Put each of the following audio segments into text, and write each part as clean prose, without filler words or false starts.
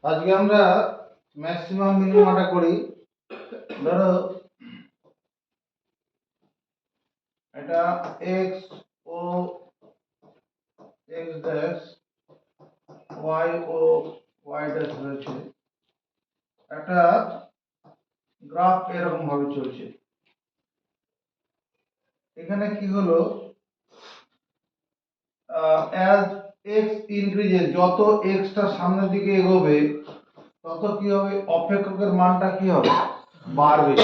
আজকে আমরা ম্যাক্সিমাম মিনিমামটা করি। ধরো এটা x ও x ড্যাশ y ও y ড্যাশ রয়েছে, একটা গ্রাফ এরকম ভাবে চলছে। এখানে কি হলো, অ্যাজ x ইনক্রিজেস, যত x টা সামনের দিকে এগোবে তত কি হবে, অপেক্ষকের মানটা কি হবে, বাড়বে।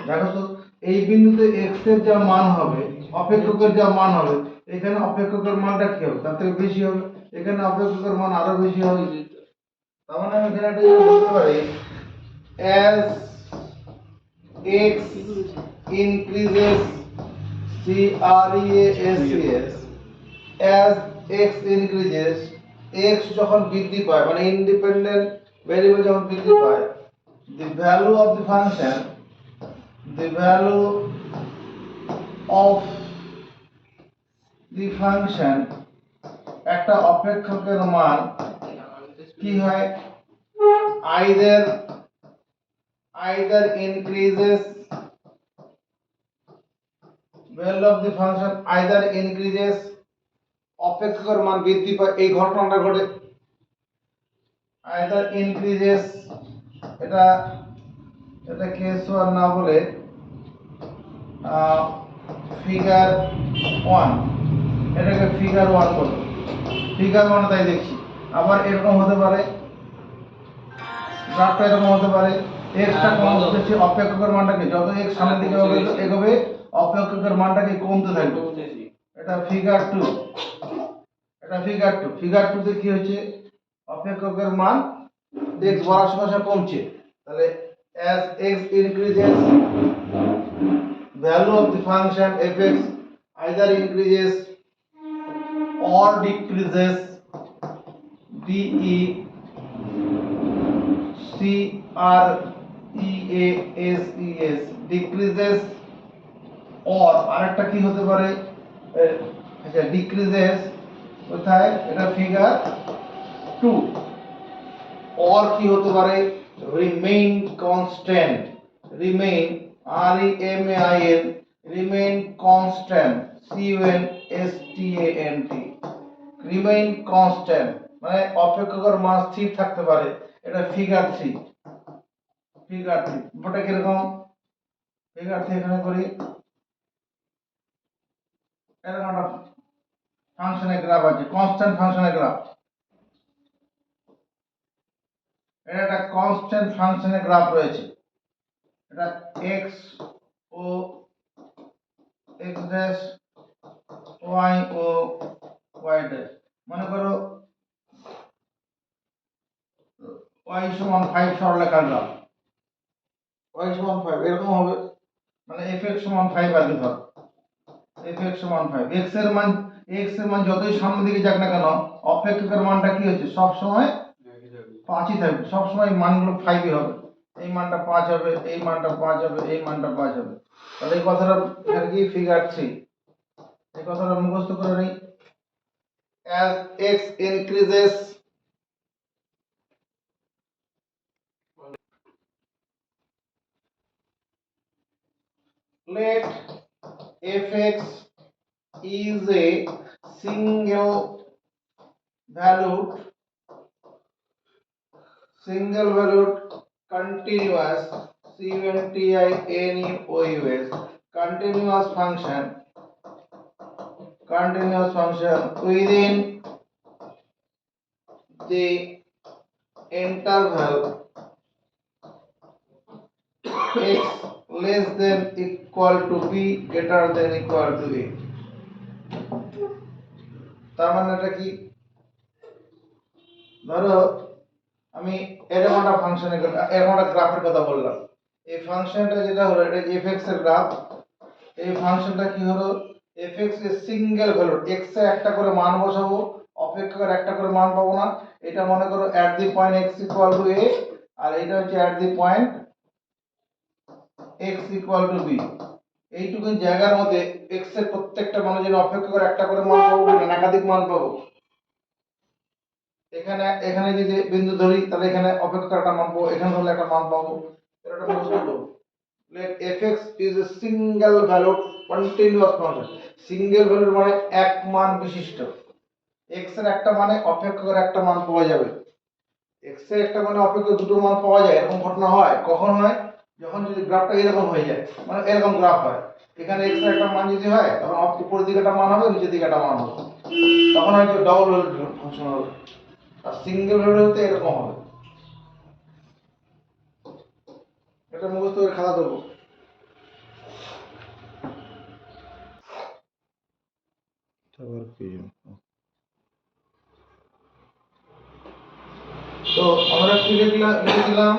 দেখো তো, এই বিন্দুতে x এর যা মান হবে, অপেক্ষকের যা মান হবে, এখানে অপেক্ষকের মানটা কি হবে, তার থেকে বেশি হবে। এখানে অপেক্ষকের মান আরো বেশি হবে। তার মানে আমি এখানে একটা জিনিস বলতে পারি, as x increases, CREASES, as x increases, x যখন বৃদ্ধি পায়, মানে ইন্ডিপেন্ডেন্ট ভেরিয়েবল যখন বৃদ্ধি পায়, the value of the function, the value of the function, একটা অপেক্ষকের মান কি হয়, either increases, value of the function either increases, অপেক্ষকের মান বৃদ্ধি পায়, এই ঘটনাটা ঘটে। either increases, এটা কেস 1 না বলে ফিগার 1, এটাকে ফিগার 1 বলো। ফিগার 1 তাই দেখছি। আবার এরকম হতে পারে, গ্রাফটা এরকম হতে পারে, x টা কমতে হচ্ছে, অপেক্ষকের মানটাকে যত x সামনের দিকে এগোবে অপেক্ষকের মানটাকে কমতে থাকবে। এটা ফিগার 2, এটা ফিগার 2। ফিগার 2 তে কি হচ্ছে, অপেক্ষকের মান x বাড়ার সঙ্গে সঙ্গে কমছে। তাহলে as x increases, value of the function fx either increases or decreases, DECREASES, decreases or আরেকটা কি হতে পারে, আচ্ছা decreases কোথায়, এটা ফিগার 2। or কি হতে পারে, remain constant, remain REMAIN, remain constant, CONSTANT, remain constant মানে অপেক্ষকের মান স্থির থাকতে পারে। এটা ফিগার 3, ফিগার 3 ওটা কিরকম, ফিগার 3 এখানে করি, এরকম একটা ফাংশনের গ্রাফ আছে, কনস্ট্যান্ট ফাংশনের গ্রাফ। এটা একটা কনস্ট্যান্ট ফাংশনের গ্রাফ রয়েছে। এটা x ও x ড্যাশ, y ও y ড্যাশ, মনে করো y সমান 5 সরলরেখার গ্রাফ, y সমান 5 এরকম হবে, মানে fx সমান 5 আর কি, ধর fx সমান 5, x এর মান যতই সামনের দিকে যাক না কেন অপেক্ষকের মানটা কি হচ্ছে, সব সময় 5ই থাকবে, সব সময় মানগুলো 5ই হবে। এই মানটা 5 হবে, এই মানটা 5 হবে, এই মানটা 5 হবে। তাহলে এই কথাটা আর কি, ফিগার 3, এই কথাটা মুখস্থ করে নেই। as x increases, let fx is a single valued continuous, CONTINUOUS, continuous function within the interval x less than equal to b greater than equal to a। তার মানে এটা কি, ধরো আমি এরকম একটা ফাংশনের, এরকম একটা গ্রাফের কথা বললাম, এই ফাংশনটা যেটা হলো এটা fx এর গ্রাফ। এই ফাংশনটা কি হলো, fx এর সিঙ্গেল ভ্যালু, x এ একটা করে মান বসাবো, অপেক্ষকের একটা করে মান পাবো না। এটা মনে করো at the point x equal to a, আর এটা হচ্ছে at the point x equal to b। এইটুকু জায়গার মধ্যে x এর প্রত্যেকটা মানের জন্য অপেক্ষকের একটা করে মান পাবো না একাধিক মান পাবো, এখানে এখানে যদি বিন্দু ধরি তাহলে এখানে অপেক্ষার একটা মান পাবো, এখানে ধরলে একটা মান পাবো। এটা মুখস্থ করো। let fx is a single valued continuous function। Single ভ্যালুর মানে এক মান বিশিষ্ট। x এর একটা মানে অপেক্ষকের একটা মান পাওয়া যাবে। x এর একটা মানে অপেক্ষক দুটো মান পাওয়া যায়, এরকম ঘটনা হয়। কখন হয়? যখন যদি গ্রাফটা এরকম হয়ে যায়, মানে এরকম গ্রাফ হয়, এখানে x এর একটা মান যদি হয় তখন উপরের দিকে একটা মান হবে, নিচের দিকে একটা মান হবে, তখন হয়তো ডবল ভ্যালু ফাংশন হবে। আর সিঙ্গেল ভ্যালু হতে এরকম হবে। এটা মুখস্থ করে খাতা দেবো। তো আমরা কি লিখলাম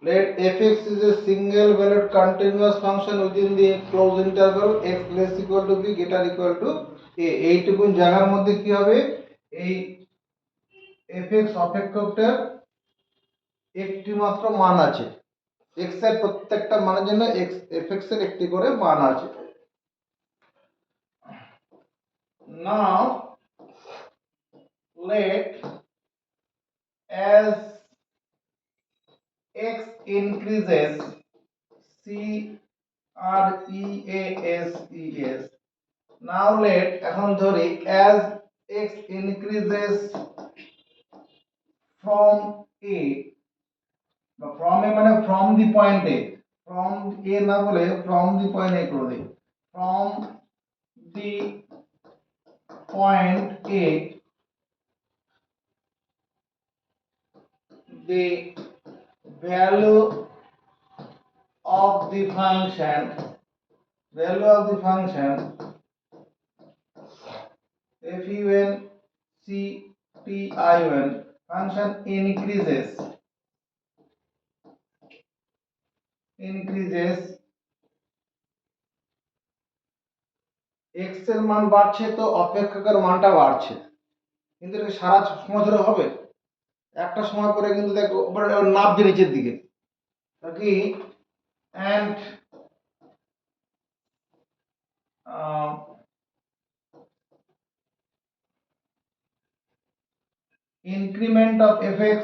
let fx is a single valued continuous function within the closed interval x less equal to b greater equal to a। এইটুকুন জায়গার মধ্যে কি হবে, এই fx অপেক্ষকটার একটি মাত্র মান আছে। x এর প্রত্যেকটা মানের জন্য fx এর একটি করে মান আছে। now let as x increases, c r e a s e s, now let এখন ধরি as x increases from a, বা from a মানে from the point a, from a না বলে from the point a করে দেই, from the point a the value of the function fun ctin function increases x এর মান বাড়ছে তো অপেক্ষকের মানটা বাড়ছে, কিন্তু এটা সারা সময় ধরে হবে? একটা সময় পরে কিন্তু দেখো নামছে নিচের দিকে কি, and increment of fx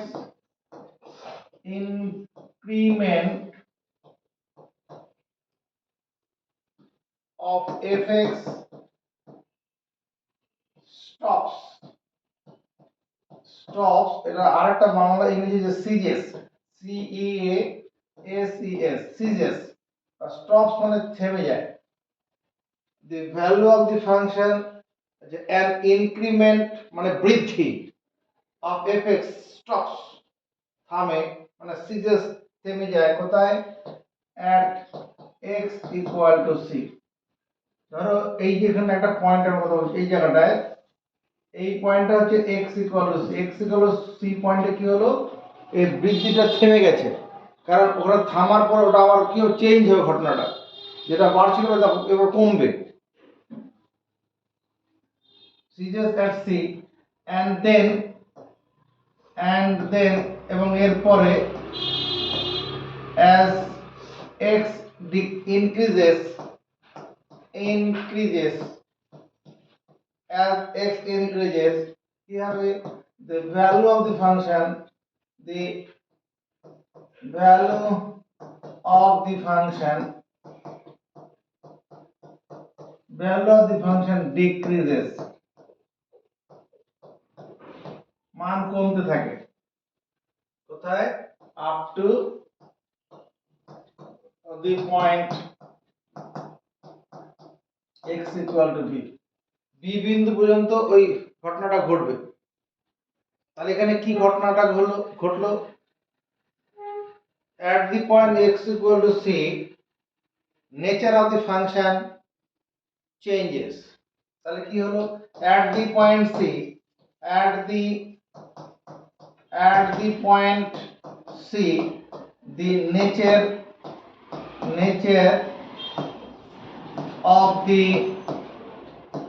stops এটা আরেকটা বাংলা ইংরেজি যে ceases, c e a s e s ceases, stops মানে থেমে যায়। the value of the function an increment মানে বৃদ্ধি of fx stops থামে মানে ceases থেমে যায় কোথায়, at x equal to c। ধরো এই যে এখানে একটা পয়েন্টের কথা বলছি, এই জায়গাটায় এই পয়েন্টটা হচ্ছে x equal to c, x equal to c পয়েন্টে কি হলো, এই বৃদ্ধিটা থেমে গেছে, কারণ ওটা থামার পর ওটা আবার কি চেঞ্জ হবে, ঘটনাটা যেটা বাড়ছিল ওটা এবার কমবে। ceases at c and then এবং এরপরে as x increases as x increases কি হবে, the value of the function decreases, মান কমতে থাকে কোথায়, up to the point x equal to b, b বিন্দু পর্যন্ত ওই ঘটনাটা ঘটবে। তাহলে এখানে কি ঘটনাটা ঘটলো, at the point x equal to c nature of the function changes। তাহলে কি হলো, at the point c the nature of the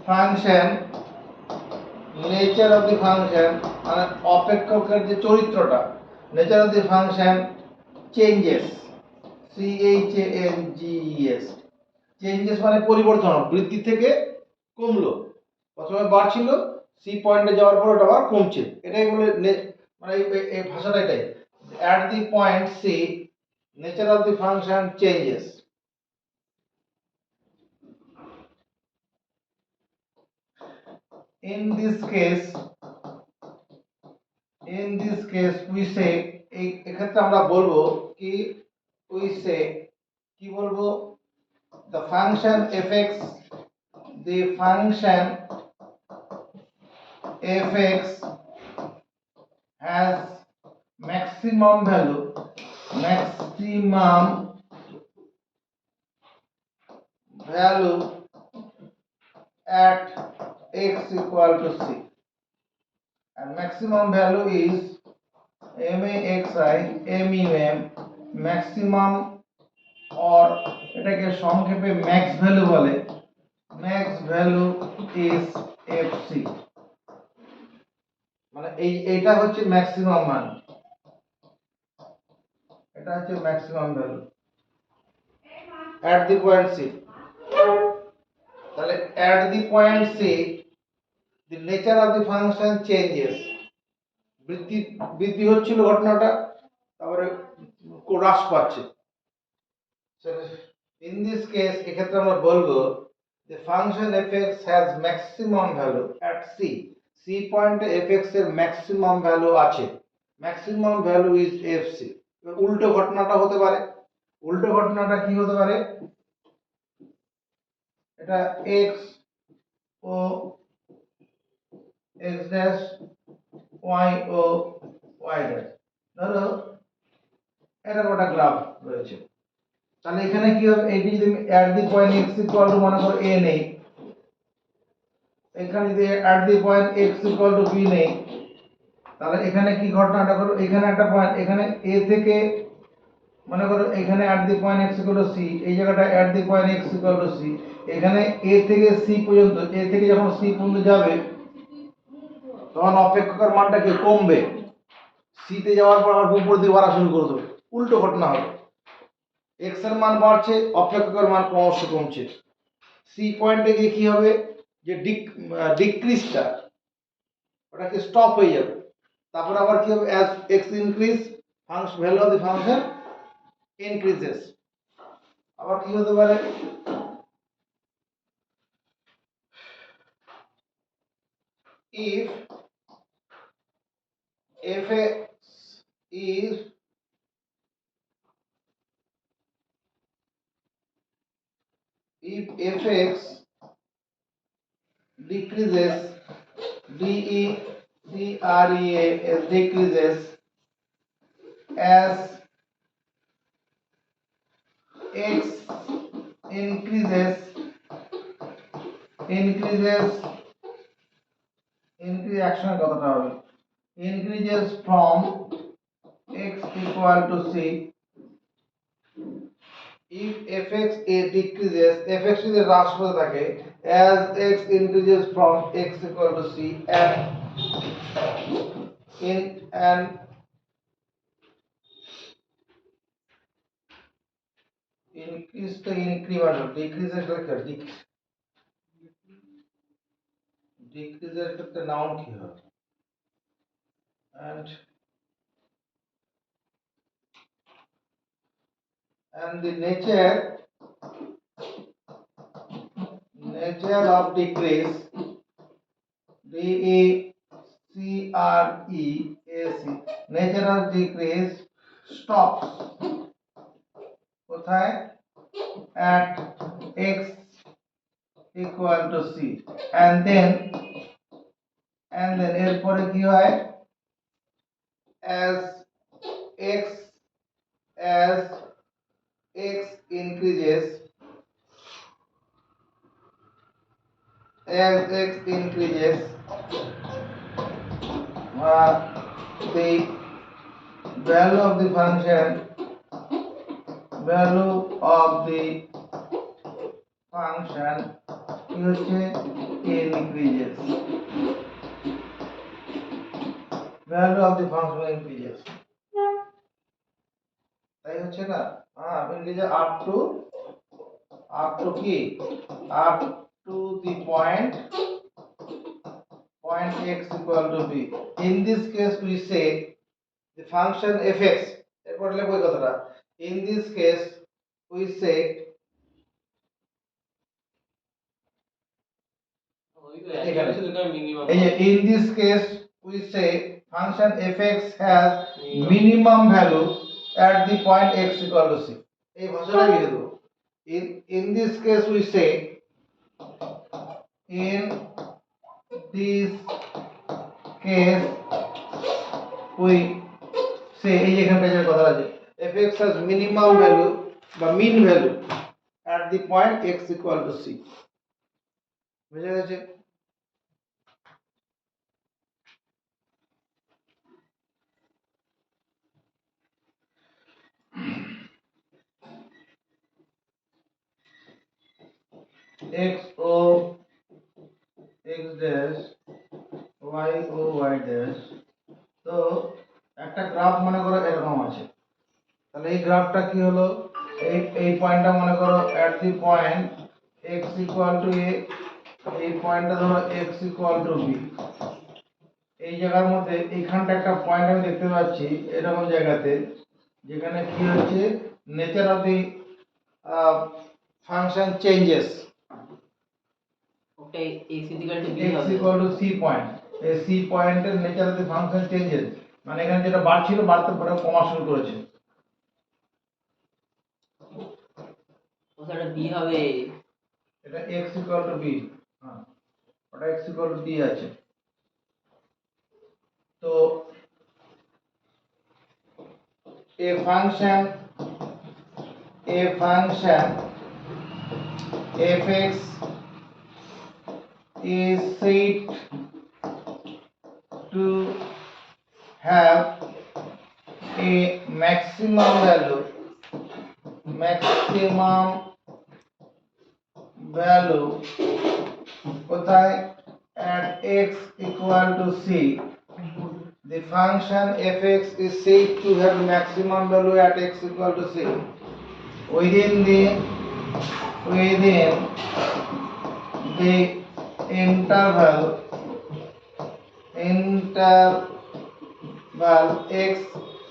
function মানে অপেক্ষকের যে চরিত্রটা, nature of the function changes, changes মানে পরিবর্তন, বৃদ্ধি থেকে কমলো, প্রথমে বাড়ছিল, সি পয়েন্টে যাওয়ার পর ওটা আবার কমছে, এটাই বলে মানে এই ভাষাটা এটাই, at the point C nature of the function changes. In this case we say, এই ক্ষেত্রে আমরা বলবো কি, we say কি বলবো, the function fx has maximum value at x equal to c, and maximum value is maxi maximum, or এটাকে সংক্ষেপে max value বলে, max value is fc, মানে এইটা হচ্ছে ম্যাক্সিমাম মান, এটা হচ্ছে maximum value at the point c। তাহলে at the point c the nature of the function changes, বৃদ্ধি হচ্ছিল ঘটনাটা, তারপরে হ্রাস পাচ্ছে। in this case এক্ষেত্রে আমরা বলবো the function fx has maximum value at c, c পয়েন্টে fx এর ম্যাক্সিমাম ভ্যালু আছে, ম্যাক্সিমাম ভ্যালু ইজ fc। উল্টো ঘটনাটা হতে পারে, উল্টো ঘটনাটা কি হতে পারে, এটা x ও x ড্যাশ y ও y ড্যাশ, ধরো এটার একটা গ্রাফ রয়েছে, তাহলে এখানে কি হবে, এই যদি at the point x equal to মনে করো a নেই, এখানে যদি at the point x equal to b নেই, তাহলে এখানে কি ঘটনাটা করো, এখানে একটা পয়েন্ট, এখানে a থেকে মনে করো এখানে at the point x equal to c, এই জায়গাটা at the point x equal to c, এখানে a থেকে c পর্যন্ত, a থেকে যখন c পর্যন্ত যাবে তখন অপেক্ষকের মানটা কি কমবে, c তে যাওয়ার পর আবার উপর দিকে বাড়া শুরু করে দেবে, উল্টো ঘটনা হবে, x এর মান বাড়ছে, অপেক্ষকের মান ক্রমশ কমছে, c পয়েন্টে গিয়ে কি হবে, যে ডিক্রিজটা ওটা কি স্টপ হয়ে যাবে, তারপর আবার কি হবে, as x increase function value of the function increases, আবার কি হতে পারে, if fx is if fx decreases, decreases as x increase অ্যাকশনের কথাটা হবে, increases from x equal to c, if fx decreases, fx যদি হ্রাস পেতে থাকে as x increases from x equal to c, and increase the incremental, decrease এর decrease এর একটা নাউন কি হবে, and the nature of decrease, nature of decrease stops কোথায়, at x equal to c, and then এরপরে কি হয়, as x increases, the value of the function কি হচ্ছে, increases, value of the function increases, তাই হচ্ছে না, increases up to কি, up to the point x equal to b। In this case we say the function fx এরপর লিখব এই কথাটা in this case we say in this case we say function fx has minimum value at the point x equal to c এই ভাষাটা লিখে দেব in this case we say in this case we say এই এখানটা যে কথা আছে fx has minimum value বা mean value at the point x equal to c বুঝা গেছে x o x dash y o y dash তো একটা গ্রাফ মনে করো এরকম আছে তাহলে এই গ্রাফটা কি হলো এই পয়েন্টটা মনে করো at the point x equal to a এই পয়েন্টটা ধরো x equal to b এই জায়গার মধ্যে এইখানটা একটা পয়েন্ট আমি দেখতে পাচ্ছি এরকম জায়গাতে যেখানে কি হচ্ছে nature of the function changes okay x equal to c point এই c পয়েন্টের nature of the function changes মানে এখানে যেটা বাড়ছিল বাড়তে পরে কমা শুরু করেছে ওটা b হবে এটা x equal to b হ্যাঁ ওটা x equal to b আছে তো a function fx is said to have a maximum value কোথায় at x equal to c the function fx is said to have maximum value at x equal to c within the interval x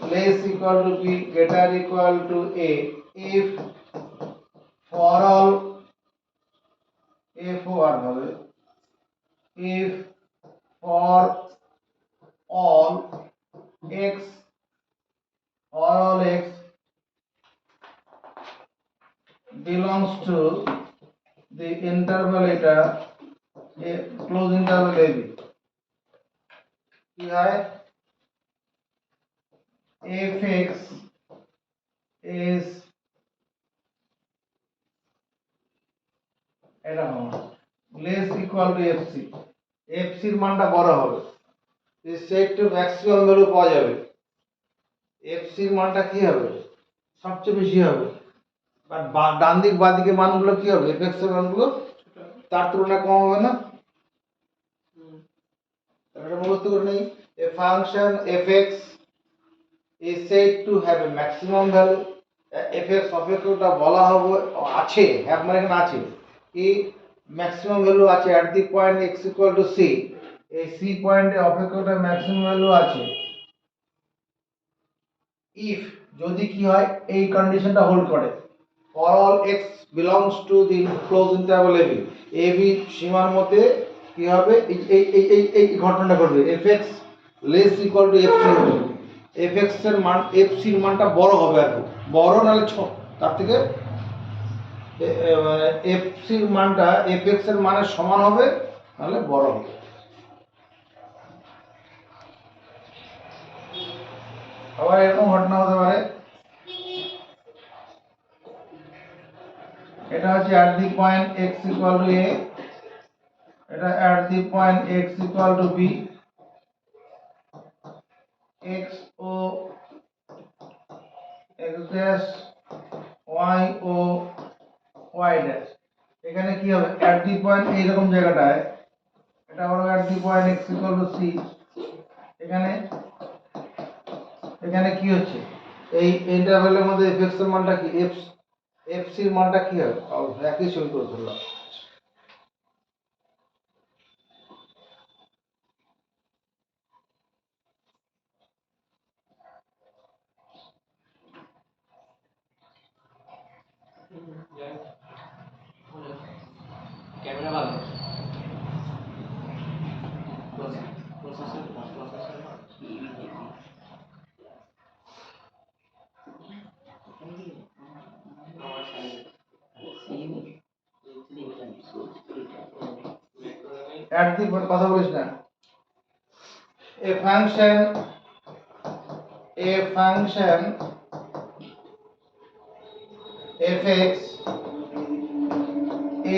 less equal to b greater equal to a if for all if for all x belongs to the interval এটা close interval ab কি হয় fx is এরকম less equal to fc fc এর মানটা বড় হবে এই set two maximum value পাওয়া যাবে fc এর মানটা কি হবে সবচেয়ে বেশি হবে বাট ডান দিক বাঁ দিকে মানগুলো কি হবে fx এর মানগুলো তার তুলনায় কম হবে না তাহলে মুখস্থ করে নেই a function fx is said to have a maximum value fx অপেক্ষকটা বলা হবে আছে হ্যাভ মানে এখানে আছে কি ম্যাক্সিমাম ভ্যালু আছে at the point x equal to c এই c পয়েন্টে অপেক্ষকটা ম্যাক্সিমাম ভ্যালু আছে if যদি কি হয় এই কন্ডিশনটা হোল্ড করে for all x belongs to the closed interval ab সীমার মধ্যে কি হবে এই ঘটনাটা ঘটবে fx less equal to fc হবে fx এর মান fc এর মানটা বড় হবে আর বড় নালে ছোট তার থেকে fc এর মানটা fx এর মানের সমান হবে নালে বড় হবে আবার এরকম ঘটনা হতে পারে এটা হচ্ছে at the point x equal to a এটা at the point x equal to b x o x dash y o y dash এখানে কি হবে at the point এই রকম জায়গাটায় এটা হলো at the point x equal to c এখানে কি হচ্ছে এই ইন্টারভ্যালের মধ্যে fx এর মানটা কি fc এর মানটা কি হবে একই ছবি করে ধরলাম অ্যাট দি কথা বলিস না। a function fx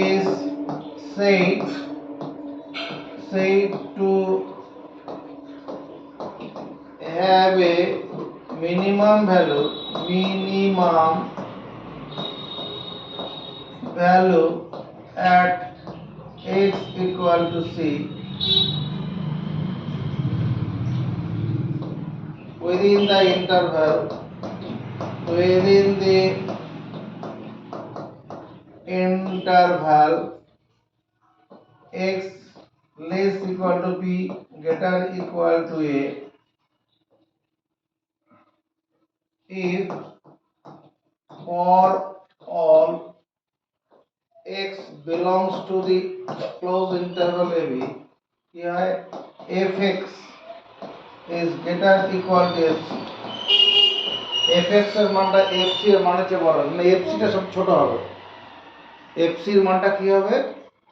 is said to have a minimum value at x equal to c within the interval x less equal to b greater equal to a if for all x belongs to the closed interval ab here fx is greater equal to fc fx এর মানটা fc এর মানের চেয়ে বড় মানে fc টা সব ছোট হবে fc এর মানটা কি হবে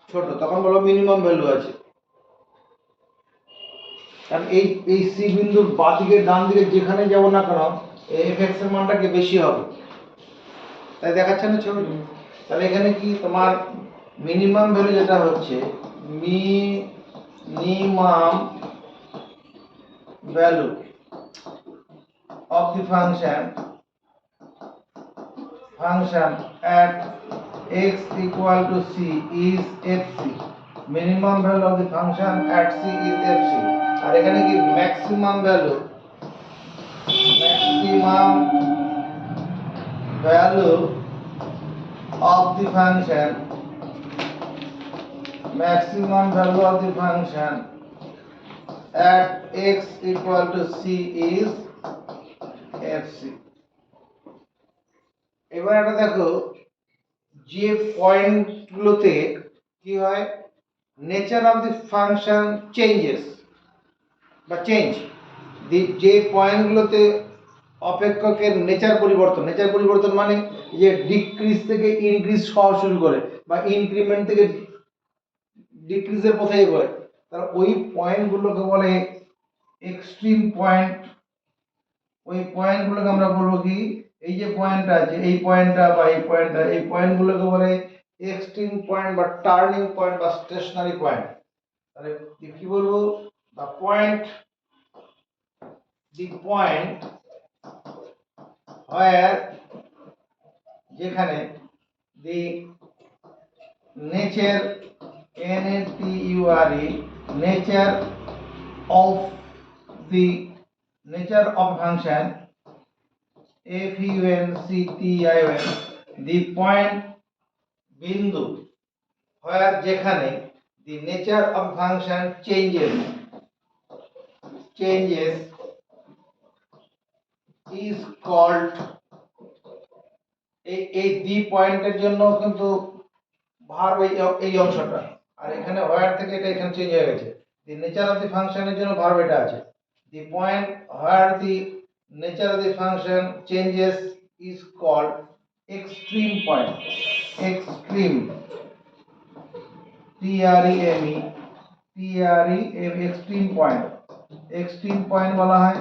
ছোট তখন বলো মিনিমাম ভ্যালু আছে কারণ এই সি বিন্দুর বাঁ দিকে ডান দিকে যেখানে যাব না কেন fx এর মানটা কি বেশি হবে তাই দেখাচ্ছে না ছবি তাহলে এখানে কি তোমার মিনিমাম ভ্যালু যেটা হচ্ছে minimum value of the function at x equal to c is fc minimum value of the function at c is fc আর এখানে কি maximum value of the function at x equal to c is fc এবার এটা দেখো যে পয়েন্টগুলোতে কি হয় nature of the function changes বা change যে পয়েন্টগুলোতে অপেক্ষকের নেচার পরিবর্তন মানে যে ডিক্রিজ থেকে ইনক্রিজ হওয়া শুরু করে বা ইনক্রিমেন্ট থেকে ডিক্রিজের পথে এগোয় তাহলে ওই পয়েন্টগুলোকে বলে এক্সট্রিম পয়েন্ট ওই পয়েন্টগুলোকে আমরা বলবো কি এই যে পয়েন্টটা আছে এই পয়েন্টটা বা এই পয়েন্টগুলোকে বলে এক্সট্রিম পয়েন্ট বা টার্নিং পয়েন্ট বা স্টেশনারি পয়েন্ট তাহলে কি বলবো the point where যেখানে the nature nature of function function the point বিন্দু where যেখানে the nature of function changes is called এই দি পয়েন্টের জন্য কিন্তু ভার্ব এই অংশটা আর এখানে where থেকে এটা এখানে চেঞ্জ হয়ে গেছে the nature of the function এর জন্য ভার্ব এটা আছে the point where the nature of the function changes is called extreme point extreme extreme point বলা হয়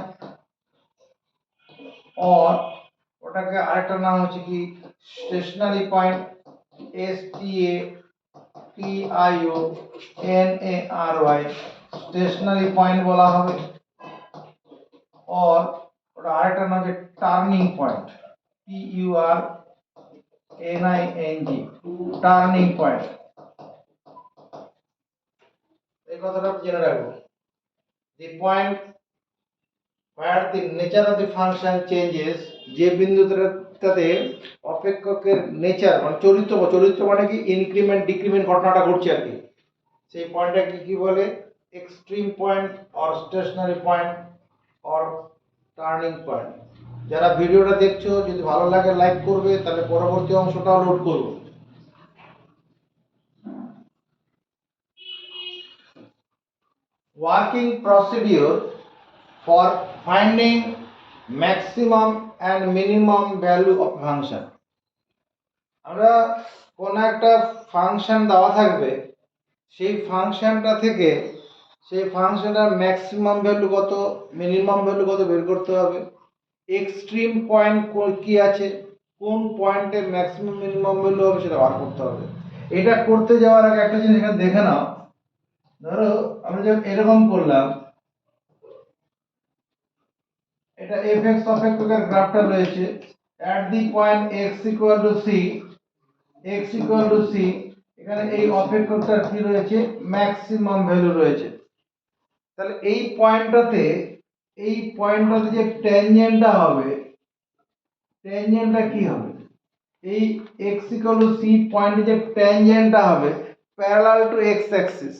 और ওটাকে আরেকটা নাম হচ্ছে কি stationary point STATIONARY stationary point বলা হবে और ওটা আরেকটা নাম হচ্ছে turning point TURNING turning point এই কথাটা জেনে রাখবো the point where the nature of the function changes যে বিন্দুটাতে অপেক্ষকের নেচার মানে চরিত্র মানে কি ইনক্রিমেন্ট ডিক্রিমেন্ট ঘটনাটা ঘটছে আর কি সেই পয়েন্টটাকে কি বলে extreme point or stationary point or turning point যারা ভিডিওটা দেখছো যদি ভালো লাগে লাইক করবে তাহলে পরবর্তী অংশটাও লোড করব working procedure for finding maximum and minimum value of function আমরা কোন একটা ফাংশন দেওয়া থাকবে সেই ফাংশনটা থেকে সেই ফাংশনটার ম্যাক্সিমাম ভ্যালু কত, মিনিমাম ভ্যালু কত বের করতে হবে। এক্সট্রিম পয়েন্ট কি আছে, কোন পয়েন্টে ম্যাক্সিমাম মিনিমাম ভ্যালু হবে সেটা বার করতে হবে। এটা করতে যাওয়ার আগে একটা জিনিস এখানে দেখে নাও। ধরো আমরা যখন এরকম করলাম, এটা fx অপেক্ষকের গ্রাফটা রয়েছে at the point x equal to c, x equal to c, এখানে এই অপেক্ষকটার কি রয়েছে, ম্যাক্সিমাম ভ্যালু রয়েছে। তাহলে এই পয়েন্টটাতে যে ট্যানজেন্টটা হবে, ট্যানজেন্টটা কি হবে, এই x equal to c পয়েন্টে যে ট্যানজেন্টটা হবে parallel to x Axis,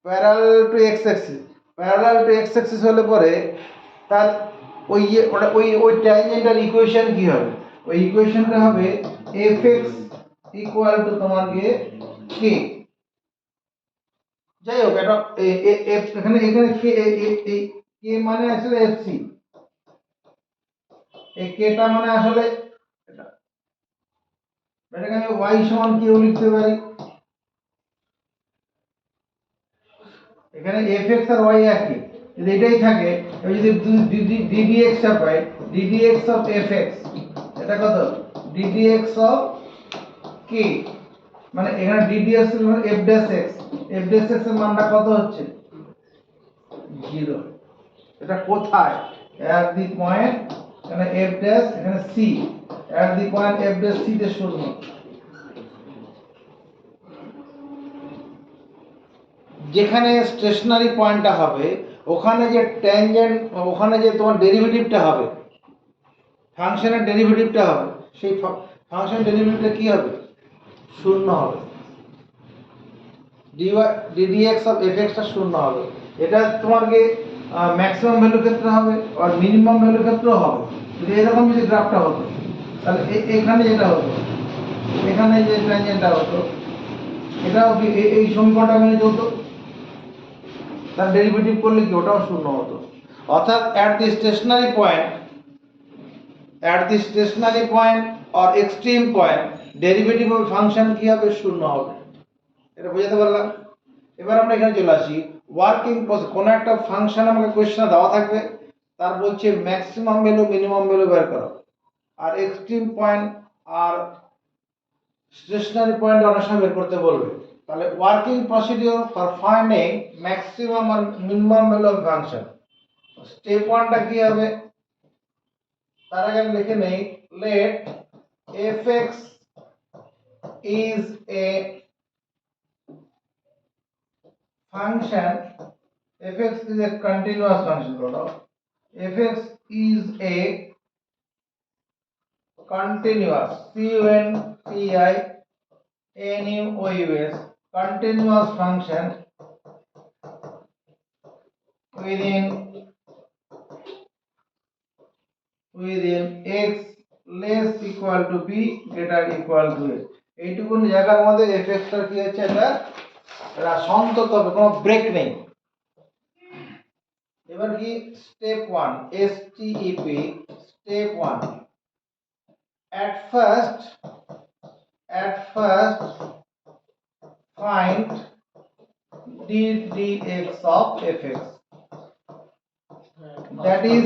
parallel to x Axis, parallel to x Axis হলে পরে তার ওই ওটা ওই ট্যানজেন্টাল ইকুয়েশন কি হবে, ওই ইকুয়েশনটা হবে fx ইকুয়াল টু তোমার কি k। যাই হোক এটা এখানে কে মানে আসলে fc, এই কেটা মানে আসলে এটাকে আমি y সমান কিউ লিখতে পারি। এখানে fx আর y একই, যদি এটাই থাকে আমি যদি ddx টা পাই, ddx অফ fx, এটা কত, ddx অফ k, মানে এখানে ddx এর মানে f dash x, f dash x এর মানটা কত হচ্ছে 0। এটা কোথায়, at the point, এখানে f dash, এখানে c, at the point f dash c তে শূন্য। যেখানে স্টেশনারি পয়েন্টটা হবে ওখানে যে ট্যানজেন্ট, ওখানে যে তোমার ডেরিভেটিভটা হবে, ফাংশনের ডেরিভেটিভটা হবে, সেই ফাংশন ডেরিভেটিভটা কি হবে, শূন্য হবে। ddx অফ fx টা শূন্য হবে। এটা তোমার কি ম্যাক্সিমাম ভ্যালু ক্ষেত্রে হবে আর মিনিমাম ভ্যালু ক্ষেত্রেও হবে। যদি এরকম যদি গ্রাফটা হতো তাহলে এখানে যেটা হতো, এখানে যে ট্যানজেন্টটা হতো এটাও কি এই সমীকরণটা মেনে চলতো, তার ডেরিভেটিভ করলে কি ওটাও শূন্য হতো। অর্থাৎ at the stationary point or extreme point derivative of function কি হবে, শূন্য হবে। এটা বুঝতে পারলাম। এবার আমরা এখানে চলে আসি ওয়ার্কিং প্রসেস। কোন একটা ফাংশন আমাকে কোশ্চেন দেওয়া থাকবে, তার বলছে ম্যাক্সিমাম ভ্যালু মিনিমাম ভ্যালু বের করো, আর এক্সট্রিম পয়েন্ট আর স্টেশনারি পয়েন্ট অনেক সময় বের করতে বলবে। তাহলে working procedure for finding maximum আর minimum value of function, step 1টা কি হবে, তার আগে আমি লিখে নেই, let fx is a function, fx is a continuous function, fx is a continuous, continuous continuous function within x less equal to b greater equal to a। এইটুকুন জায়গার মধ্যে fx টা কি হচ্ছে, এটা সন্তত হবে, কোনো ব্রেক নেই। এবার কি step 1, step step 1, at first find ddx of fx, that is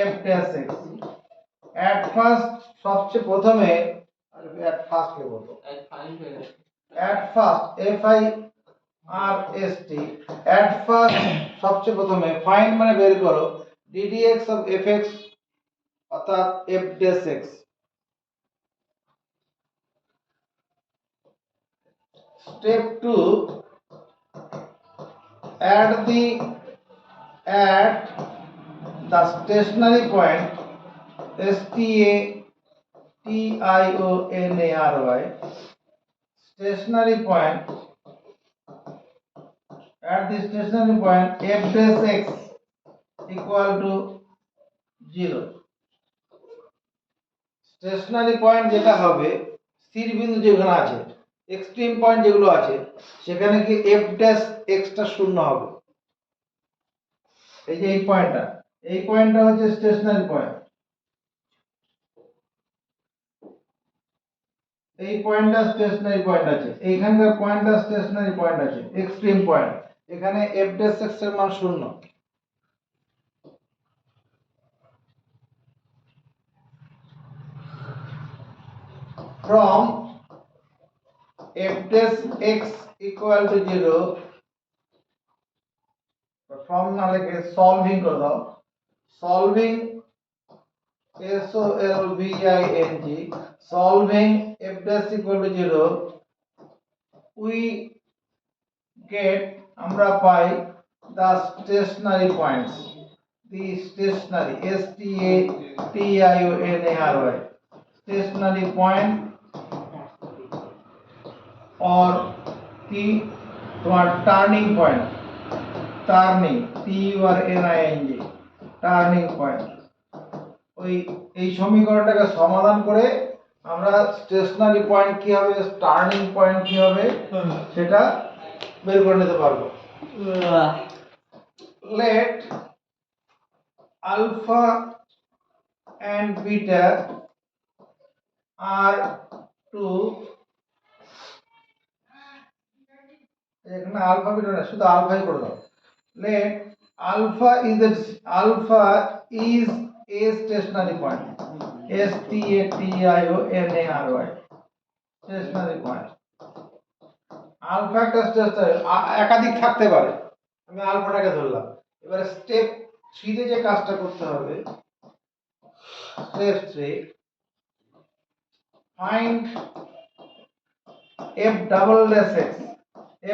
f dash x। at first সবচেয়ে প্রথমে, at first কে বলবো, at first f i r s t, at first সবচেয়ে প্রথমে find মানে বের করো ddx of fx অর্থাৎ f dash x। step 2, at the stationary point stationary, stationary point, at the stationary point f dash x equal to 0। Stationary point যেটা হবে, স্থির বিন্দু যেখানে আছে, এক্সট্রিম পয়েন্ট যেগুলো আছে সেখানে কি f ড্যাশ x টা শূন্য হবে। এই যে এই পয়েন্টটা হচ্ছে স্টেশনারি পয়েন্ট। এই পয়েন্টটা স্টেশনারি পয়েন্ট আছে, এইখানকার পয়েন্টটা স্টেশনারি পয়েন্ট আছে, এক্সট্রিম পয়েন্ট। এখানে এফ ড্যাশ এক্স এর মান 0। from f dash x equal to 0, from না লিখে সলভিং করে দাও, solving SOLVING, solving f dash equal to 0, we get আমরা পাই the stationary points, the stationary STATIONARY stationary point or কি তোমার turning point, turning TURNING turning point. ওই এই সমীকরণটাকে সমাধান করে আমরা স্টেশনারি পয়েন্ট কি হবে, টার্নিং পয়েন্ট কি হবে সেটা বের করে নিতে পারবো। Let alpha and beta are two, এখানে আলফা বিটা না, শুধু আলফাই করে দাও। Let alpha is a stationary point, STATIONARY stationary point। Alpha একটা স্টেশনারি, একাধিক থাকতে পারে, আমি আলফাটাকে ধরলাম। এবারে স্টেপ 3 তে যে কাজটা করতে হবে, step 3 find f double dash x।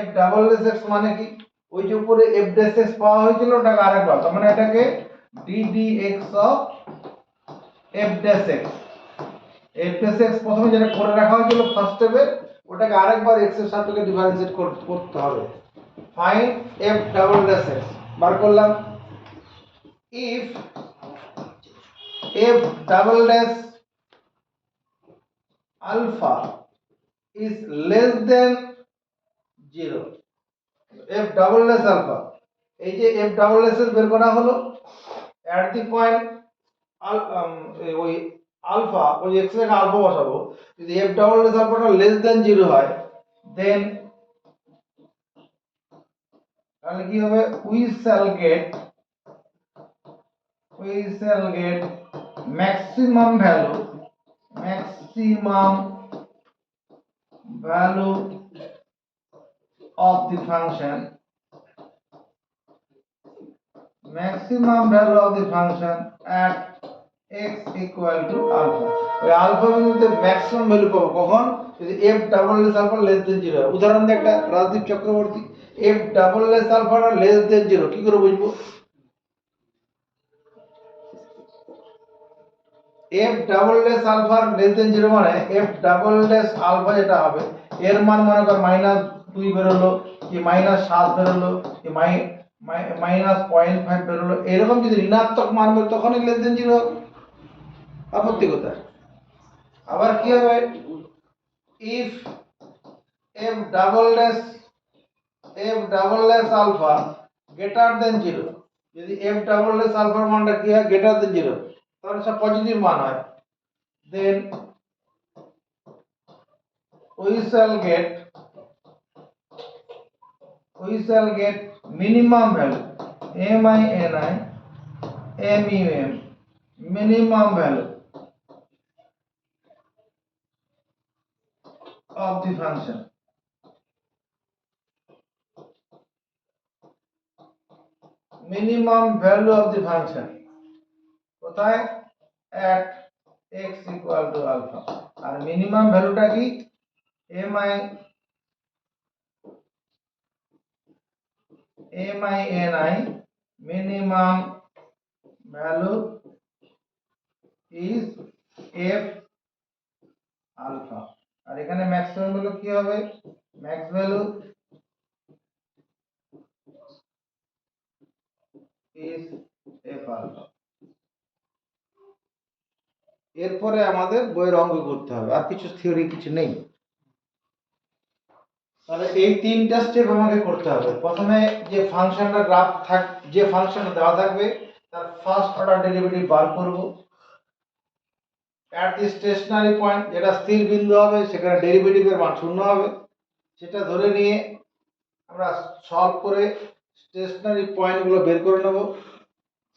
f double dash x মানে কি, ওই যে উপরে f ড্যাশ x পাওয়া হয়েছিল ওটাকে আরেকবার, তার মানে এটাকে ddx of f dash x, f dash x প্রথমে যেটা করে রাখা হয়েছিল ফার্স্ট স্টেপে, ওটাকে আরেকবার x এর সাপেক্ষে ডিফারেন্সিয়েট করতে হবে। Find f double dash x বার করলাম। if f double dash alpha is less than 0, f double dash alpha, এই যে f ডাবল ড্যাশ এর বের করা হলো at the point ওই আলফা, ওই x এর আলফা বসাবো, যদি f ডাবল ড্যাশ আলফাটা লেস দেন 0 হয়, দেন তাহলে কি হবে, we shall get maximum value of the function, at x equal to alpha। ওই আলফা বিন্দুতে ম্যাক্সিমাম ভ্যালু পাবো কখন, যদি f double less alpha less than 0 হয়। উদাহরণ দিয়ে একটা Rajdeep Chakraborty, f double less আলফাটা লেস দেন 0 কি করে বুঝবো, f double less alpha less than 0 মানে f ডাবল লেস আলফা যেটা হবে এর মান মনে কর -2 বেরোলো, কি -7 বেরোলো, কি -0.5 বেরোলো, এরকম যদি ঋণাত্মক মান বের তখনই লেস দেন 0 হবে। আপত্তি কোথায়? আবার কি হবে, if f double less alpha greater than 0, যদি f ডাবল লেস আলফার মানটা কি হয়, গ্রেটার দেন 0, তাহলে সব পজিটিভ মান হয়, then we shall get minimum value, MINI minimum value of the function, minimum value of the function কোথায়, at x equal to alpha। আর মিনিমাম ভ্যালুটা কি, MINI minimum value is f alpha। আর এখানে maximum value কি হবে, max value is f alpha। এরপরে আমাদের বইয়ের অঙ্ক করতে হবে, আর কিছু থিওরি কিছু নেই। তাহলে এই তিনটা স্টেপ আমাকে করতে হবে। প্রথমে যে ফাংশনটা গ্রাফ যে ফাংশনটা দেওয়া থাকবে তার ফার্স্ট অর্ডার ডেরিভেটিভ বার করব, অ্যাট দি স্টেশনারি পয়েন্ট, যেটা স্থির বিন্দু হবে সেখানে ডেরিভেটিভের মান শূন্য হবে, সেটা ধরে নিয়ে আমরা সলভ করে স্টেশনারি পয়েন্টগুলো বের করে নেব।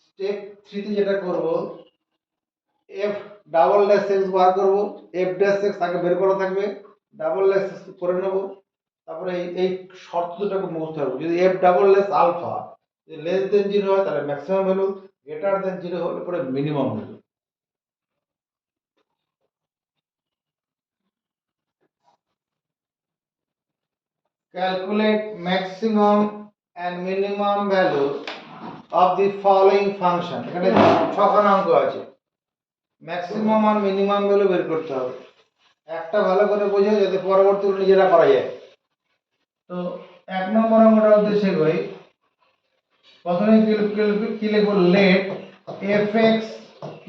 স্টেপ 3 তে যেটা করব, F double dash x bar করব, এফ ড্যাশ এক্স আগে বের করা থাকবে, ডাবল ড্যাশ এক্স করে নেব। তারপরে এই শর্ত দুটোকে মুছতে হবে। যদি এফ ডাবল ড্যাশ আলফা যদি লেস দেন 0 হয় তাহলে ম্যাক্সিমাম ভ্যালু, গ্রেটার দেন 0 হলে পরে minimum value. Calculate maximum and minimum value of the following function. এখানে 6খানা অঙ্ক আছে, ম্যাক্সিমাম আর মিনিমাম ভ্যালু বের করতে হবে। একটা ভালো করে বোঝো যাতে পরবর্তীতে নিজেরা করা যায়। তো 1 নম্বর অঙ্কটা উদ্দেশ্যে কই, প্রথমে কি লিখব, late fx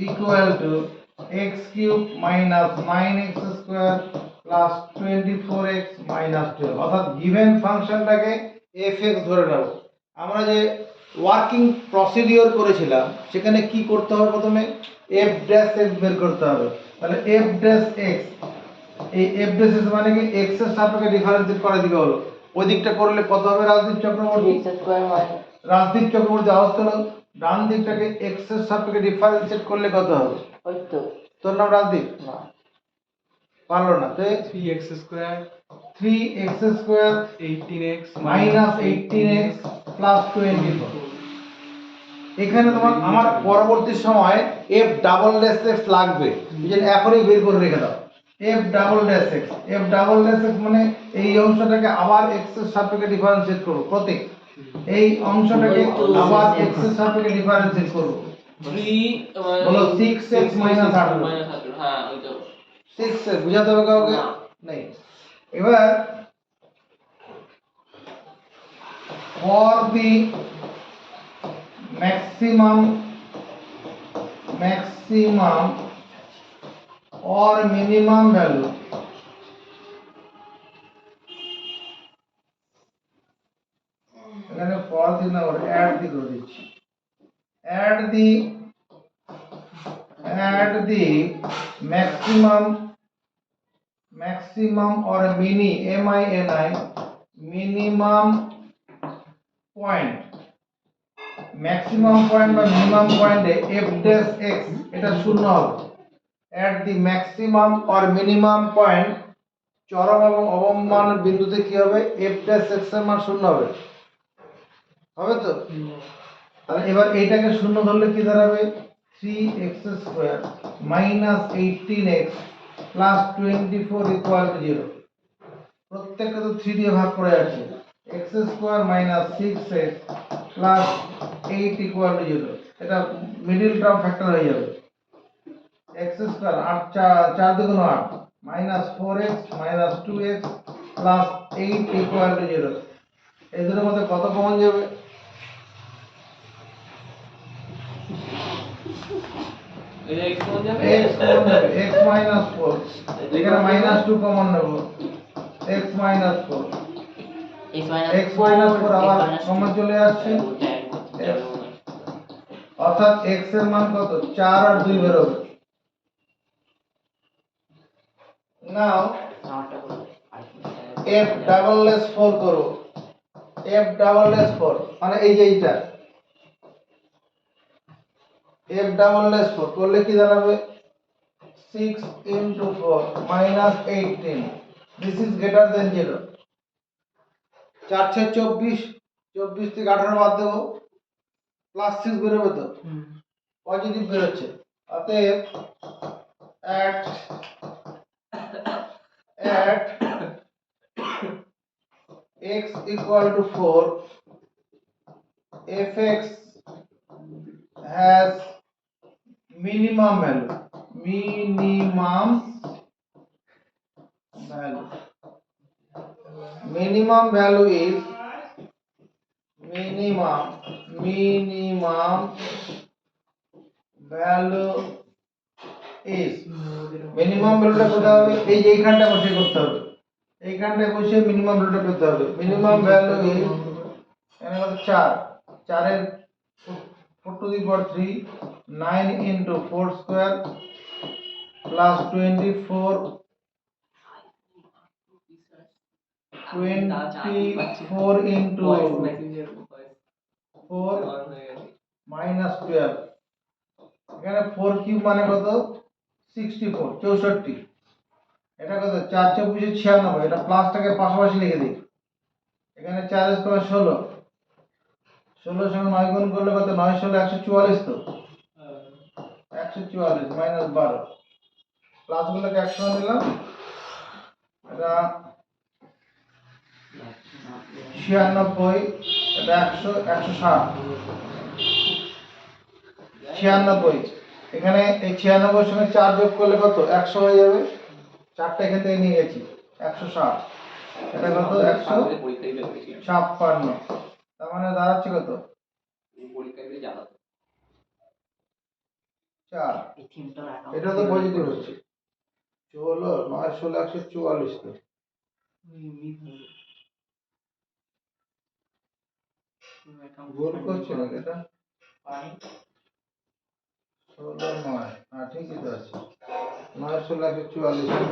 equal to x cube minus 9x square plus 24x minus 12, অর্থাৎ গিভেন ফাংশনটাকে fx ধরে নেব। আমরা যে ওয়ার্কিং প্রসিডিওর করেছিলাম সেখানে কি করতে হবে, প্রথমে f ড্যাশ x বের করতে হবে। তাহলে f ড্যাশ x, এই f ড্যাশ x মানে কি x এর সাপেক্ষে ডিফারেন্সিয়েট করে দিবে হলো। ওই দিকটা করলে কত হবে রাজদীপ চক্রবর্তী? x স্কয়ার হয়। রাজদীপ চক্রবর্তী আওয়াজ তোলো, ডান দিকটাকে x এর সাপেক্ষে ডিফারেন্সিয়েট করলে কত হবে? ওই তো। তোর নাম রাজদীপ? না, পারলো না। তো 3x square 3x square 18x minus 18x plus 24। এখানে তোমার আমার পরবর্তী সময় f ডাবল ড্যাশ x লাগবে, বুঝলেন? এখনই বের করে রেখে দাও f double dash x। f double dash x মানে এই অংশটাকে আবার x এর সাপেক্ষে ডিফারেন্সিয়েট করব, প্রতীক এই অংশটাকে আবার x এর সাপেক্ষে ডিফারেন্সিয়েট করব। 3 বলো 6x মাইনাস 18। হ্যাঁ ওইটা 6 বুঝাতে হবে কাউকে? নেই। এবার for the maximum or minimum value, এখানে for the না করে add the করে দিচ্ছি, add the maximum or minimum point, maximum point বা মিনিমাম পয়েন্টে f ড্যাশ x এটা শূন্য হবে। At the maximum or minimum point, চরম এবং অবমান বিন্দুতে কি হবে, f ড্যাশ x এর মান শূন্য হবে, হবে তো? তাহলে এবার এইটাকে শূন্য ধরলে কি দাঁড়াবে, 3x square minus 18x plus 24 equal to 0। প্রত্যেকটা তো 3 দিয়ে ভাগ করে আছে, x square minus 6x plus 8 equal to 0। এটা মিডল টার্ম ফ্যাক্টর হয়ে যাবে। x স্কয়ার 8 4 দুগুণ 8 minus 4x minus 2x plus 8 equal to 0। এই দুটোর মধ্যে কত কমন যাবে? এই x কমন যাবে, x মাইনাস 4, এখানে মাইনাস 2 কমন নেব, x মাইনাস 4, x মাইনাস 4 আবার কমন চলে আসছে, অর্থাৎ x এর মান কত, 4 আর 2 বের হবে। নাও f ডাবল লেস 4 করো, f ডাবল লেস 4 মানে এই যে এইটা f ডাবল লেস 4 করলে কি দাঁড়াবে, 6 into 4 minus 18, this is greater than 0। 4 6 24, 24 থেকে 18 বাদ দেবো, প্লাস 6 বেরোবে তো, পজিটিভ বেরোচ্ছে। অতএব at x equal to 4, fx has minimum value, minimum value is minimum value is, minimum ভ্যালুটা কোথায় হবে, এই যে এইখানটা বসে করতে হবে, এইখানটায় বসে মিনিমাম ভ্যালুটা পেতে হবে। মিনিমাম ভ্যালু ইজ, এর মধ্যে 4, 4 এর 4 to the power 3, 9 into 4 square plus 24 into 4 minus 12, এখানে 4 কিউব মানে কত 64 64, এটা কত 4 24 96, এটা প্লাসটাকে পাশাপাশি লিখে দিই, এখানে 4 স্কয়ার 16, 16 সঙ্গে 9 গুণ করলে কত 9 16 144, তো 144 মাইনাস 12, প্লাস গুলোকে 100 নিলাম, এটা 96, এটা 100 160 96, এখানে এই 96 এর সঙ্গে 4 যোগ করলে কত 100 হয়ে যাবে, 4টা এখান থেকে নিয়ে গেছি 160, এটা কত 156, তার মানে দাঁড়াচ্ছে কত 4, এটা তো পজিটিভ হচ্ছে, 16 9 16 144, তো গোল করছে না এটা 16 9, হ্যাঁ ঠিকই তো আছে, 9 16 144,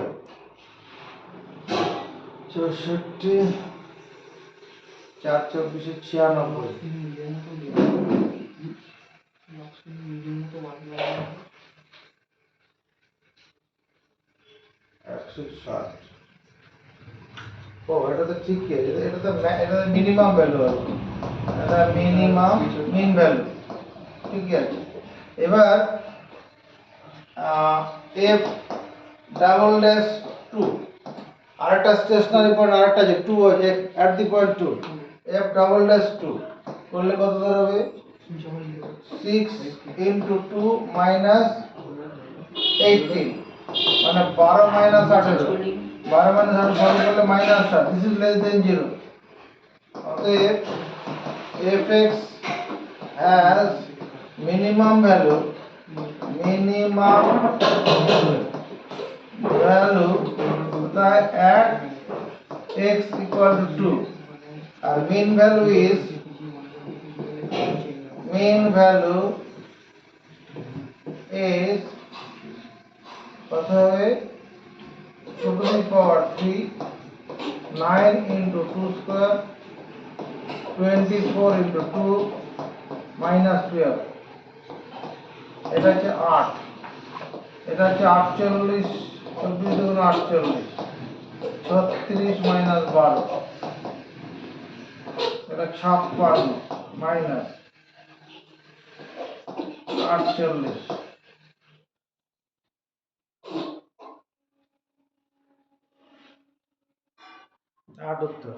64 4 24 96 160, ও এটা তো ঠিকই আছে, এটা মিনিমাম ভ্যালু আছে, এটা মিনিমাম মিন ভ্যালু ঠিকই আছে। এবার এফ ডাবল ড্যাশ 2, আরেকটা স্টেশনারি পয়েন্ট, আরেকটা যে 2 আছে at the point 2, F double dash 2 করলে কত দাঁড়াবে 6 ইন্টু 2 মাইনাস 18, মানে 12 মাইনাস 18, 12 মাইনাস 18 সরি করলে minus 7, this is less than 0, অতএব fx has minimum value কোথায় at x equal to 2, R mean value is কত হবে ছোট দি পাওয়ার 3 9 into 2 square 24 into 2 minus 12, এটা হচ্ছে 8, এটা হচ্ছে 48, 24 গুণ 48 36 মাইনাস 12, এটা 56 মাইনাস 48, উত্তর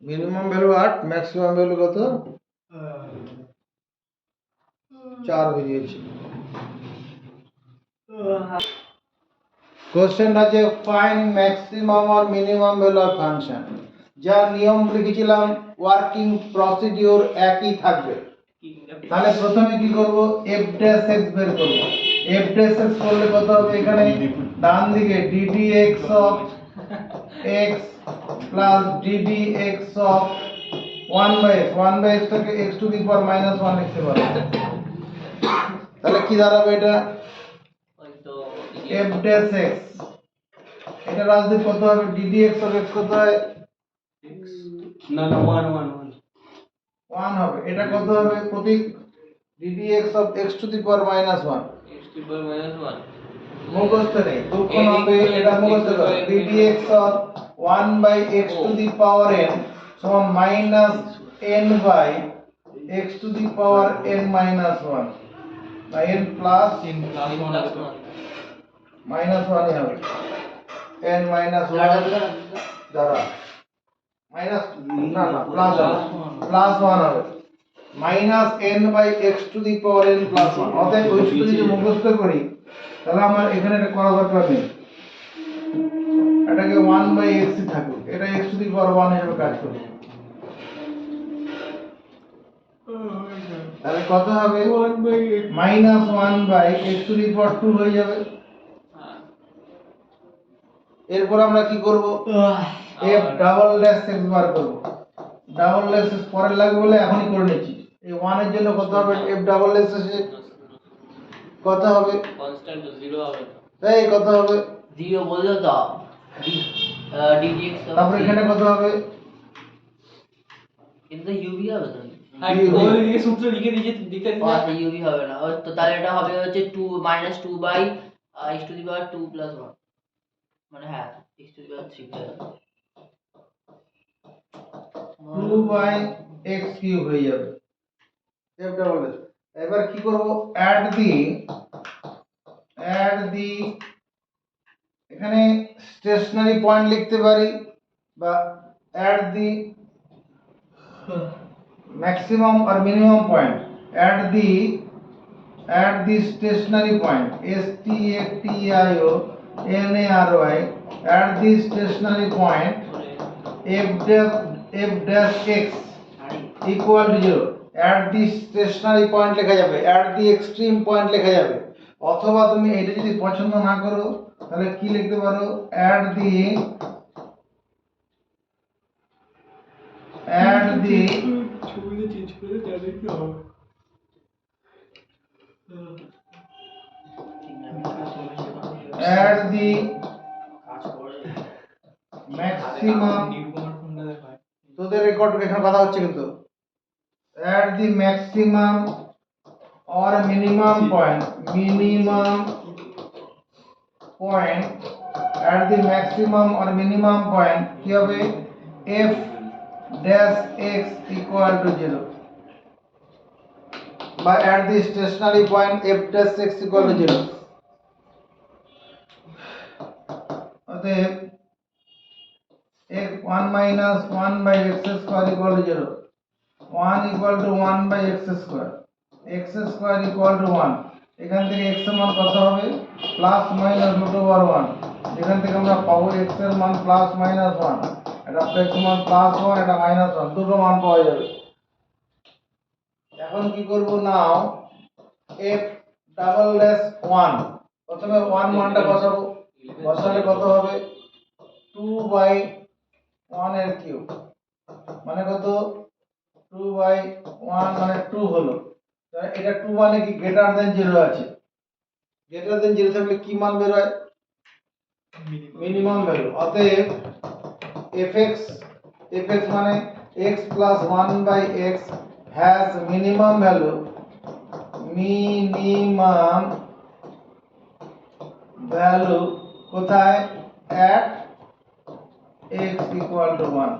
মিনিমাম ভ্যালু 8, ম্যাক্সিমাম ভ্যালু কত 4 বেরিয়েছে। কোশ্চেন আছে find maximum or minimum value of function, যা নিয়ম লিখেছিলাম ওয়ার্কিং প্রসিডিউর একই থাকবে। তাহলে প্রথমে কি করব f ড্যাশ x বের করব, f ড্যাশ x করলে কত হবে, এখানে ডান দিকে ddx of x plus ddx of 1/x থেকে x টু দি পাওয়ার -1 লিখতে পারো, তাহলে কি দাঁড়াবে এটা f ড্যাশ x, এটা রাজদীপ কত হবে ddx অফ x কত হয় না 1 হবে, এটা কত হবে প্রতীক ddx of x to the power -1, -1 মুখস্থ নেই দুঃখ হবে, এটা মুখস্থ করো ddx of 1/x to the power n সমান minus n by x to the power n minus 1 বা n প্লাস মাইনাস 1 হবে n মাইনাস 1 দ্বারা মাইনাস না প্লাস 1 হবে minus n by x to the power n plus 1, অতএব ওই সূত্র যদি মুখস্থ করি তাহলে আমার এখানে এটা করা দরকার নেই, এটাকে 1/x থাকবে, এটা x টু দি পাওয়ার 1 হিসেবে কাজ করবে, তাহলে কত হবে minus 1/x to the power 2 হয়ে যাবে। এরপর আমরা কি করব f ডাবল ড্যাশ x বার করব, ডাবল ড্যাশ x পরে লাগবে বলে এখনই করে নিচ্ছি, এই 1 এর জন্য কত হবে f ডাবল ড্যাশ x কত হবে? কনস্ট্যান্ট 0 হবে না। এই কত হবে? 0 বললো তো ddx তারপর এখানে কত হবে? কিন্তু ইউভি হবে তো আর ওই দিকে সূত্র লিখে দিয়েছে দেখতেছিস না? আচ্ছা ইউভি হবে না তো তাহলে এটা হবে হচ্ছে 2 - 2 by x to the power 2 plus 1 মানে হ্যাঁ x টু দি পাওয়ার 3 হয়ে যাবে 2 বাই x কিউব হয়ে যাবে। এটা বলে এবার কি করব? অ্যাড দি এখানে স্টেশনারি পয়েন্ট লিখতে পারি বা অ্যাড দি ম্যাক্সিমাম আর minimum point at the stationary point STATIO NARY at the stationary point f dash x equal to 0 at the stationary point লেখা যাবে, অ্যাট দি এক্সট্রিম পয়েন্ট লেখা যাবে, অথবা তুমি এটা যদি পছন্দ না করো তাহলে কি লিখতে পারো? অ্যাট দি ছবিটা চেঞ্জ করে তাহলে কি হবে? at the maximum তোদের রেকর্ড এখানে কথা হচ্ছে কিন্তু at the maximum or minimum point at the maximum or minimum point কি হবে? f dash x equal to 0 বা at the stationary point f dash x equal to 0 অতএব 1 minus 1 by x square equal to 0 1 equal to 1 by x square equal to 1 এখান থেকে x এর মান কত হবে? প্লাস মাইনাস রুট ওভার 1 এখান থেকে আমরা পাবো x এর মান প্লাস মাইনাস 1 এটা x এর মান প্লাস 1 এটা মাইনাস 1 দুটো মান পাওয়া যাবে। এখন কি করব? নাও f ডাবল ড্যাশ 1 প্রথমে 1 মানটা বসাবো, বসালে কত হবে? 2 বাই 1 এর কিউব মানে কত? 2 বাই 1 মানে 2 হলো। তাহলে এটা 2 মানে কি গ্রেটার দেন 0 আছে, গ্রেটার দেন 0 থাকলে কি মান বের হয়? Minimum value. অতএব fx মানে x plus 1 by x has minimum value কোথায়? at x equal to 1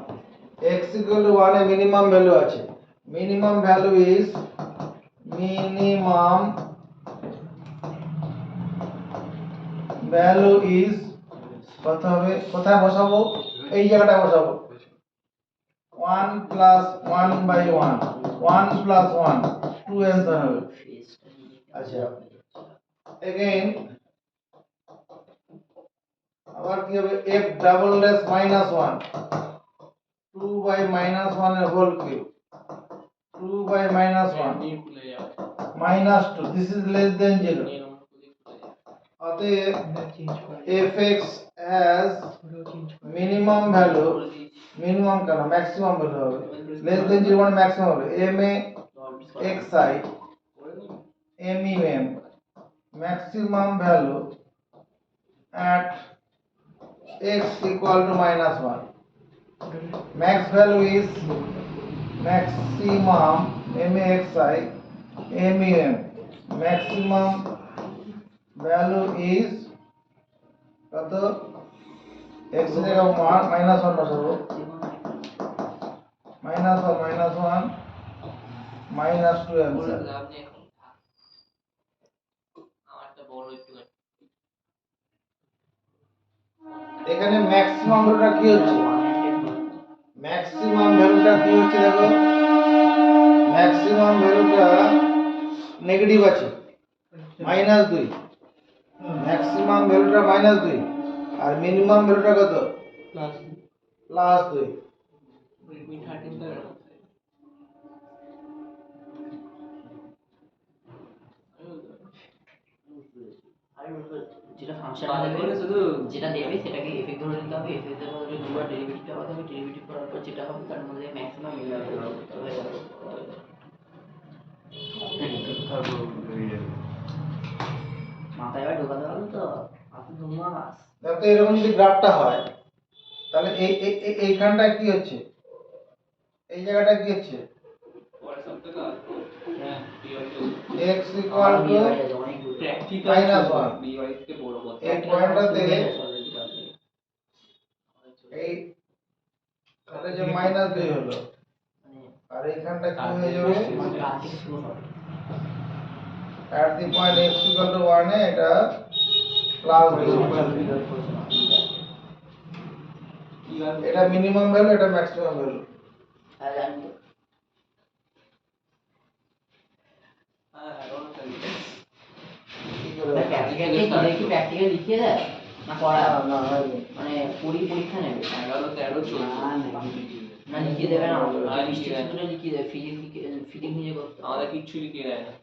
x equal to 1 A minimum value আছে, minimum value is কত হবে? কোথায় বসাবো? এই জায়গাটায় বসাবো 1 plus 1 by 1 1 plus 1 2 অ্যান্সার হবে। আচ্ছা again আবার কি হবে? f double dash minus 1 2 by minus 1 এর whole cube 2 by minus 1 minus 2 this is less than 0 অতএব fx has minimum value minimum কেন ম্যাক্সিমাম ভ্যালু হবে, লেস দেন 0 মানে ম্যাক্সিমাম হবে mem maximum value at x equal to minus 1 max value is maximum maxi mem maximum value is কত? x এর জায়গায় minus 1 বসাবো minus 1 minus 2 answer. এখানে maximum ভ্যালুটা কি হচ্ছে? ম্যাক্সিমাম ভ্যালুটা কি হচ্ছে দেখো, ম্যাক্সিমাম ভ্যালুটা নেগেটিভ আছে মাইনাস 2, ম্যাক্সিমাম ভ্যালুটা মাইনাস 2 আর মিনিমাম ভ্যালুটা কত? প্লাস 2। যেটা ফাংশন দেবে শুধু যেটা দেবে সেটাকে এফেক্ট ধরে নিতে হবে, এফেক্ট এর মধ্যে দুবার ডেরিভেটিভ দেওয়া হবে, ডেরিভেটিভ করার পর যেটা হবে তার মধ্যে ম্যাক্সিমাম মিলাতে হবে। এবার ঢোকাতে পারবো তো আপনি 2 মাস দেখো তো এরকম যদি গ্রাফটা হয় তাহলে এইখানটা কি হচ্ছে, এই জায়গাটা কি হচ্ছে, x ইকুয়াল টু মাইনাস 1, এই পয়েন্টটাতে এই তাহলে যে মাইনাস 2 হলো, আর এইখানটা কি হয়ে যাবে, at the point x equal to 1 এ এটা প্লাস 2, এটা মিনিমাম ভ্যালু, এটা ম্যাক্সিমাম ভ্যালু। প্র্যাকটিক্যাল লিখিয়ে দেয় না পড়া না হয়নি। মানে পরীক্ষা নেবে 11-13 চলছে না লিখিয়ে দেবে না আর লিখিয়ে দেয় না। লিখিয়ে দেবে ফিলিং নিজে করতে আমাদের কিচ্ছু লিখিয়ে দেয় না